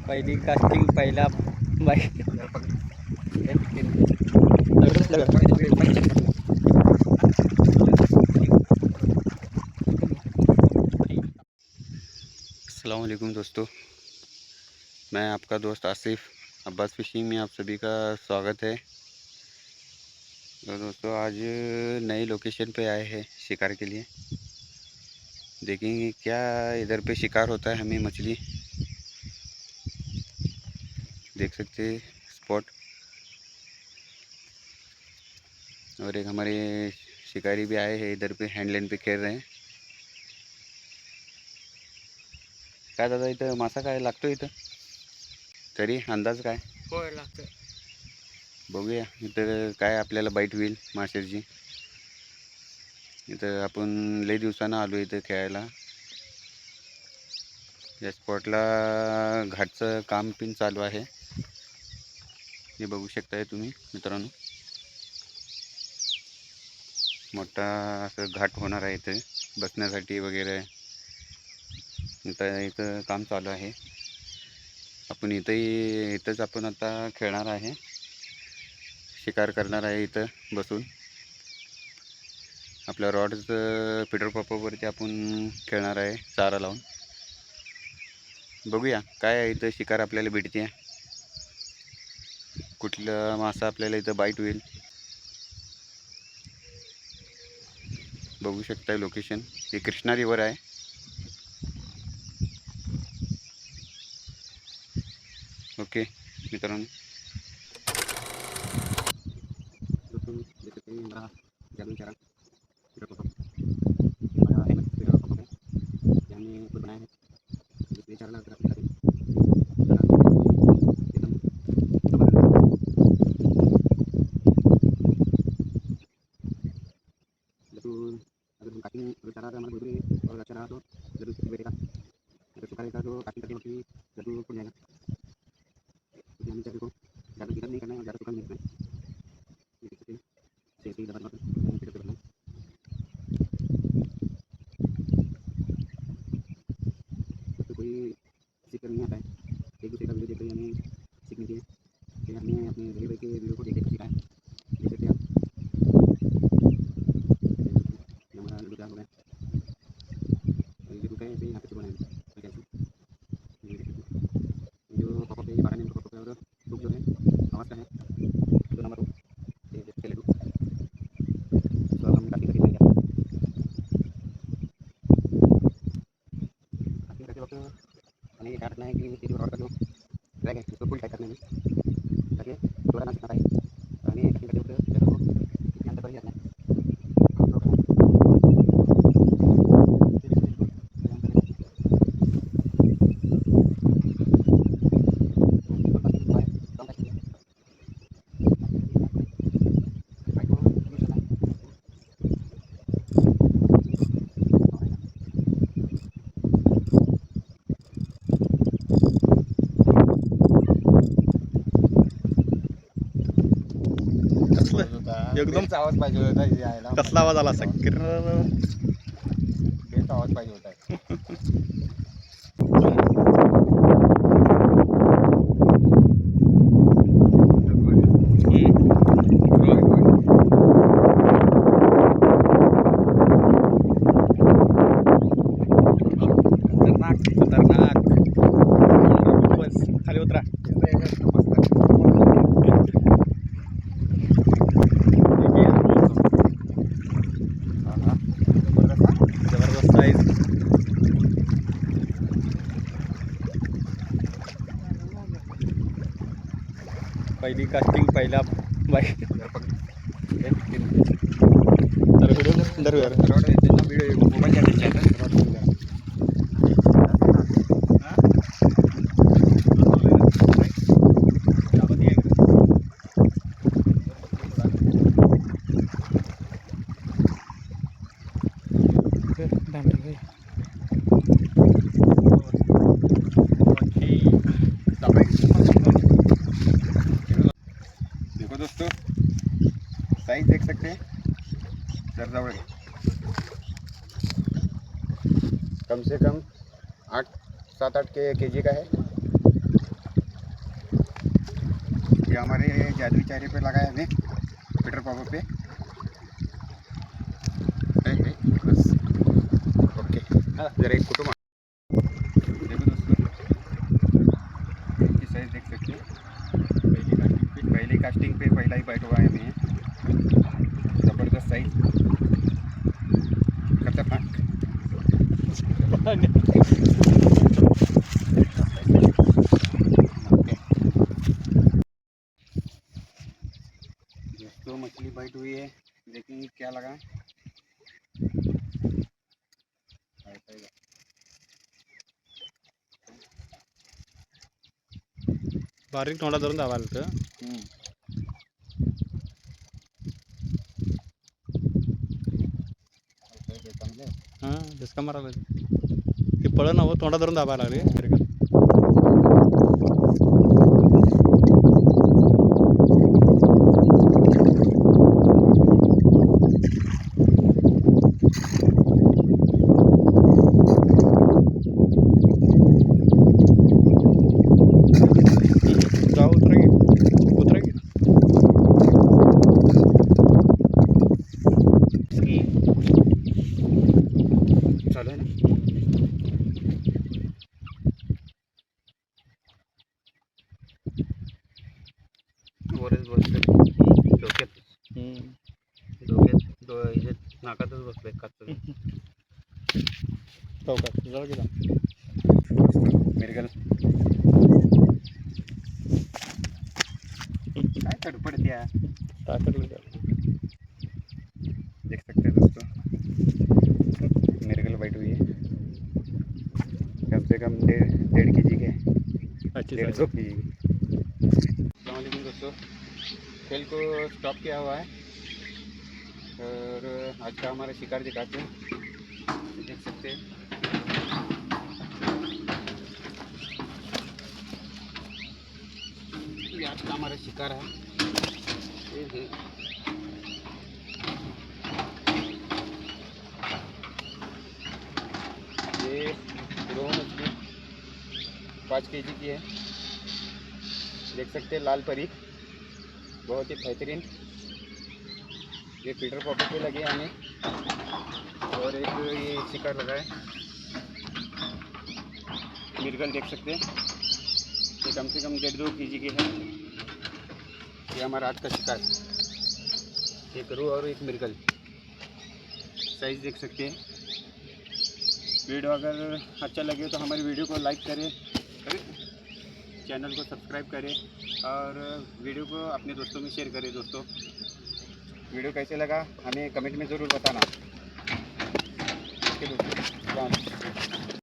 पहिली कास्टिंग पहिला बाईक. अस्सलाम वालेकुम दोस्तों, मैं आपका दोस्त आसिफ अब्बास फिशिंग में आप सभी का स्वागत है। तो दोस्तों आज नई लोकेशन पे आए हैं शिकार के लिए। देखेंगे क्या इधर पे शिकार होता है। हमें मछली देख सकते हैं स्पॉट, और एक हमारे शिकारी भी आए हैं इधर पे हैंडलाइन पे खेल रहे हैं। काय दादा इथं मासा काय लागतो इथं तरी अंदाज काय? होय लागतं. बघूया इथं काय आपल्याला बाईट होईल माशाची. इथं आपण लई दिवसानं आलो इथं खेळायला. या स्पॉटला घाटचं काम पण चालू आहे, हे बघू शकताय तुम्ही मित्रांनो. मोठा असं घाट होणार आहे इथे बसण्यासाठी वगैरे. इथं काम चालू आहे. आपण इथंच आपण आता खेळणार आहे, शिकार करणार आहे इथं बसून. आपल्या रॉडचं पेट्रोल पंपावरती आपण खेळणार आहे चारा लावून. बघूया काय आहे इथं शिकार आपल्याला भेटते, कुठलं मासा आपल्याला इथं बाईट होईल. बघू शकताय लोकेशन हे कृष्णा रिवर आहे. ओके मित्रांनो, अगर हम काटिंग चारा हमारे बोल और अच्छा रहा तो जरूर बैठेगा, अगर सूखा रहेगा तो काटिंग करके मछली जरूर फूट जाएगा। तो हमें चारे को ज़्यादा गिरफ्त नहीं करना है और ज़्यादा सूखा नहीं रखना है। ऐसे ही दबा दबा तो कोई सीख नहीं आता है, एक दूसरे का वीडियो देखकर हमें सीखनी चाहिए कि हमने अपने भाई भाई के वीडियो को देख देख सीखा है। देख सकते हैं आप हमारा लुटा हो गया और ये रुका है ऐसे यहाँ पे बनाए जो पॉपअप है, ये 12 नंबर पॉपअप है और बुक जो है आवाज़ का है 2 नंबर बुक चले बुक। तो हम काफ़ी करके वक्त हमें ये ख्याल रखना है कि जो रॉड का जो ड्रैग है उसको फुल टाइट करने में, ताकि थोड़ा ना सीखना पाए। हमें कटिंग करते वक्त जगह को ध्यान पर ही रखना है। एकदम आवाज पाहिजे होता यायला. कसला आवाज आला असा? बेस्ट आवाज पाहिजे होता. खतरनाक खतरनाक. बस खाली उतरा. जबरदस्त साईज. पहिली कास्टिंग पहिला बाईक. देखो दोस्तों, साइज देख सकते हैं सरजावड़ कम से कम 8-7-8 केजी का है। ये हमारे जादुई चारे पे लगा है हमें पीटर पापा पे। बस ओके, जरा एक फोटो देखो दोस्तों, इसकी साइज देख सकते हो। पहली कास्टिंग पे पहला ही बाइट हुआ है हमें, ज़बरदस्त साइज, खतरनाक। दोस्तों मछली बाइट हुई है, देखेंगे क्या लगा। बारीक तोंडा धरून धावायला तर हां डिस्का मारायला ती पळं नव्हं तोंडा धरून धावायला लागली. जाऊ उतरा की उतरा की चालू है ना। वरच बसले डोक्यात, नाकातच बसले काच चौकात जाऊ की मिरगल काय तडपडत्या, देख सकते हैं दोस्तों, मिरगल बाइट हुई है। कम से कम 1.5 kg के, अच्छी 150 kg। अस्सलाम वालेकुम दोस्तों, खेल को स्टॉप किया हुआ है और आज का हमारा शिकार दिखाते हैं, देख सकते हैं। ये आज का हमारा शिकार है, ये रोहू मछली 5 kg की है, देख सकते हैं। लाल परी बहुत ही बेहतरीन, ये पीटर पॉपर पे लगे हमें, और एक ये शिकार लगा है मिर्गल, देख सकते हैं। ये कम से कम 1.5-2 kg के है। ये हमारा आज का शिकार, एक रोहू और एक मिर्गल, साइज देख सकते हैं। वीडियो अगर अच्छा लगे तो हमारी वीडियो को लाइक करें, चैनल को सब्सक्राइब करें और वीडियो को अपने दोस्तों में शेयर करें। दोस्तों वीडियो कैसे लगा हमें कमेंट में ज़रूर बताना। ओके दोस्तों।